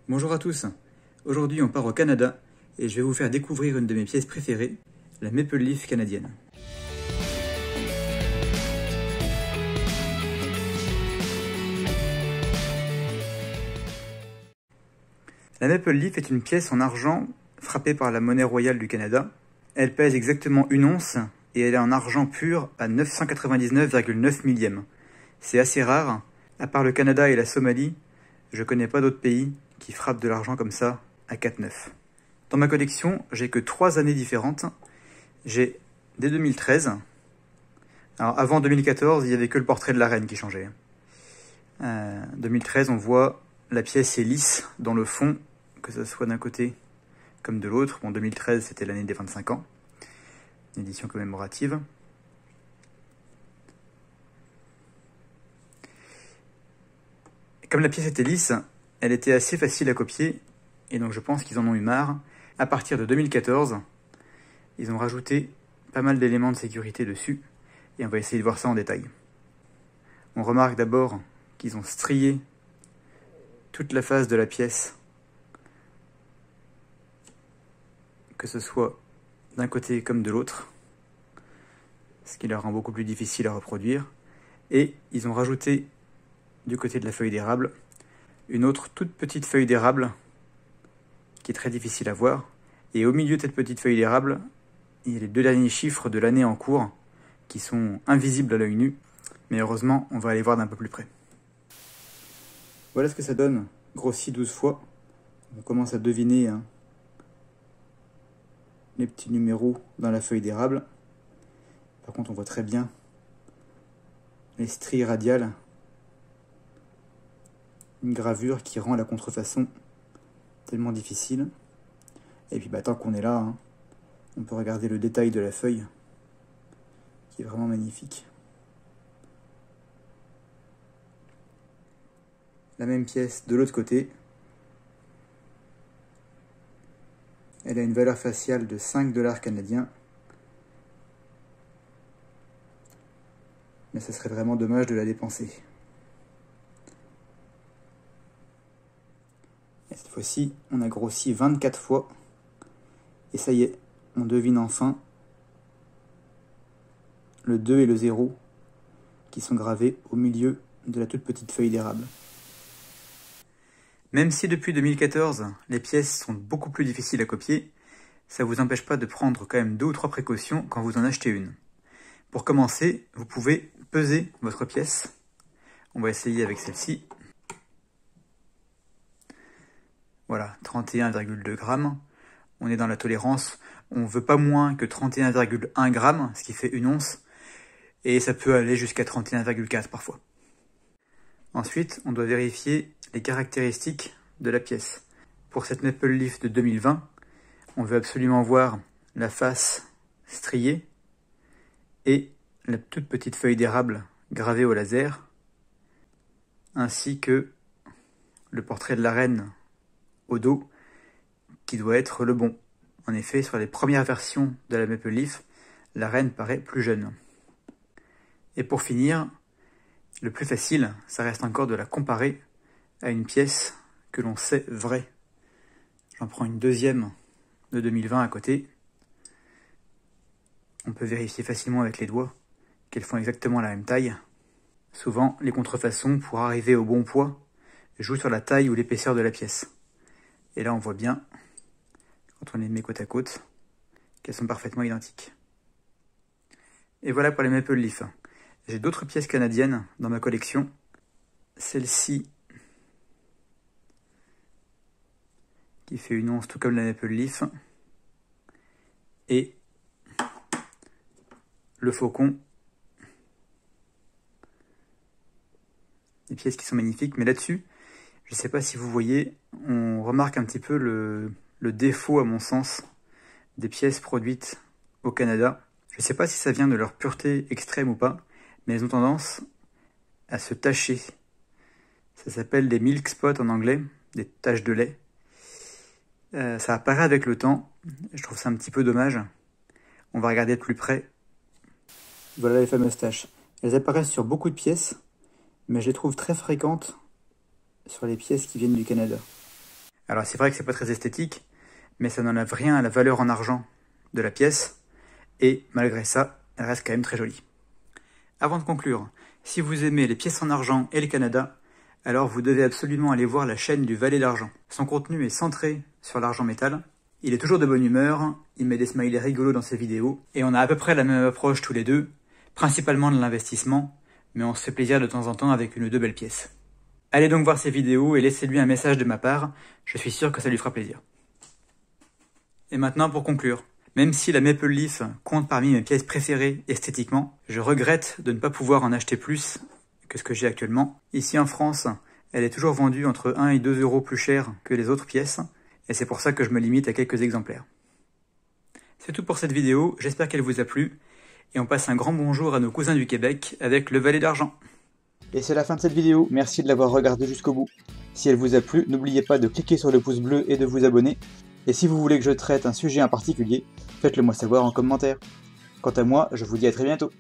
Bonjour à tous, aujourd'hui on part au Canada et je vais vous faire découvrir une de mes pièces préférées, la Maple Leaf canadienne. La Maple Leaf est une pièce en argent frappée par la monnaie royale du Canada. Elle pèse exactement 1 once et elle est en argent pur à 999,9 millièmes. C'est assez rare, à part le Canada et la Somalie, je connais pas d'autres pays qui frappent de l'argent comme ça à 4,9. Dans ma collection, j'ai que 3 années différentes. J'ai dès 2013. Alors avant 2014, il n'y avait que le portrait de la reine qui changeait. 2013, on voit la pièce est lisse dans le fond, que ce soit d'un côté comme de l'autre. Bon, 2013, c'était l'année des 25 ans. Une édition commémorative. Comme la pièce était lisse, elle était assez facile à copier, et donc je pense qu'ils en ont eu marre. À partir de 2014, ils ont rajouté pas mal d'éléments de sécurité dessus, et on va essayer de voir ça en détail. On remarque d'abord qu'ils ont strié toute la face de la pièce, que ce soit d'un côté comme de l'autre, ce qui la rend beaucoup plus difficile à reproduire. Et ils ont rajouté du côté de la feuille d'érable une autre toute petite feuille d'érable qui est très difficile à voir. Et au milieu de cette petite feuille d'érable, il y a les 2 derniers chiffres de l'année en cours qui sont invisibles à l'œil nu, mais heureusement on va aller voir d'un peu plus près. Voilà ce que ça donne, grossi 12 fois. On commence à deviner les petits numéros dans la feuille d'érable. Par contre on voit très bien les stries radiales, une gravure qui rend la contrefaçon tellement difficile. Et puis tant qu'on est là, on peut regarder le détail de la feuille qui est vraiment magnifique. La même pièce de l'autre côté. Elle a une valeur faciale de 5 $ canadiens. Mais ça serait vraiment dommage de la dépenser. Et cette fois-ci, on a grossi 24 fois. Et ça y est, on devine enfin le 2 et le 0 qui sont gravés au milieu de la toute petite feuille d'érable. Même si depuis 2014, les pièces sont beaucoup plus difficiles à copier, ça ne vous empêche pas de prendre quand même 2 ou 3 précautions quand vous en achetez une. Pour commencer, vous pouvez peser votre pièce. On va essayer avec celle-ci. Voilà, 31,2 grammes. On est dans la tolérance. On ne veut pas moins que 31,1 grammes, ce qui fait 1 once. Et ça peut aller jusqu'à 31,4 parfois. Ensuite, on doit vérifier les caractéristiques de la pièce. Pour cette Maple Leaf de 2020, on veut absolument voir la face striée et la toute petite feuille d'érable gravée au laser, ainsi que le portrait de la reine au dos, qui doit être le bon. En effet, sur les premières versions de la Maple Leaf, la reine paraît plus jeune. Et pour finir, le plus facile, ça reste encore de la comparer à une pièce que l'on sait vraie. J'en prends une deuxième de 2020 à côté. On peut vérifier facilement avec les doigts qu'elles font exactement la même taille. Souvent, les contrefaçons, pour arriver au bon poids, jouent sur la taille ou l'épaisseur de la pièce. Et là, on voit bien, quand on les met côte à côte, qu'elles sont parfaitement identiques. Et voilà pour les Maple Leaf. J'ai d'autres pièces canadiennes dans ma collection. Celle-ci, qui fait 1 once tout comme la Maple Leaf. Et le faucon. Des pièces qui sont magnifiques, mais là-dessus, je ne sais pas si vous voyez, on remarque un petit peu le défaut, à mon sens, des pièces produites au Canada. Je ne sais pas si ça vient de leur pureté extrême ou pas, mais elles ont tendance à se tacher. Ça s'appelle des milk spots en anglais, des taches de lait. Ça apparaît avec le temps, je trouve ça un petit peu dommage. On va regarder de plus près. Voilà les fameuses taches. Elles apparaissent sur beaucoup de pièces, mais je les trouve très fréquentes sur les pièces qui viennent du Canada. Alors c'est vrai que c'est pas très esthétique, mais ça n'enlève rien à la valeur en argent de la pièce, et malgré ça, elle reste quand même très jolie. Avant de conclure, si vous aimez les pièces en argent et le Canada, alors vous devez absolument aller voir la chaîne du Valet d'Argent. Son contenu est centré sur l'argent métal, il est toujours de bonne humeur, il met des smileys rigolos dans ses vidéos, et on a à peu près la même approche tous les deux, principalement de l'investissement, mais on se fait plaisir de temps en temps avec une ou deux belles pièces. Allez donc voir ses vidéos et laissez-lui un message de ma part, je suis sûr que ça lui fera plaisir. Et maintenant pour conclure, même si la Maple Leaf compte parmi mes pièces préférées esthétiquement, je regrette de ne pas pouvoir en acheter plus que ce que j'ai actuellement. Ici en France, elle est toujours vendue entre 1 et 2 euros plus cher que les autres pièces, et c'est pour ça que je me limite à quelques exemplaires. C'est tout pour cette vidéo, j'espère qu'elle vous a plu, et on passe un grand bonjour à nos cousins du Québec avec le Valet d'Argent. Et c'est la fin de cette vidéo, merci de l'avoir regardée jusqu'au bout. Si elle vous a plu, n'oubliez pas de cliquer sur le pouce bleu et de vous abonner. Et si vous voulez que je traite un sujet en particulier, faites-le moi savoir en commentaire. Quant à moi, je vous dis à très bientôt.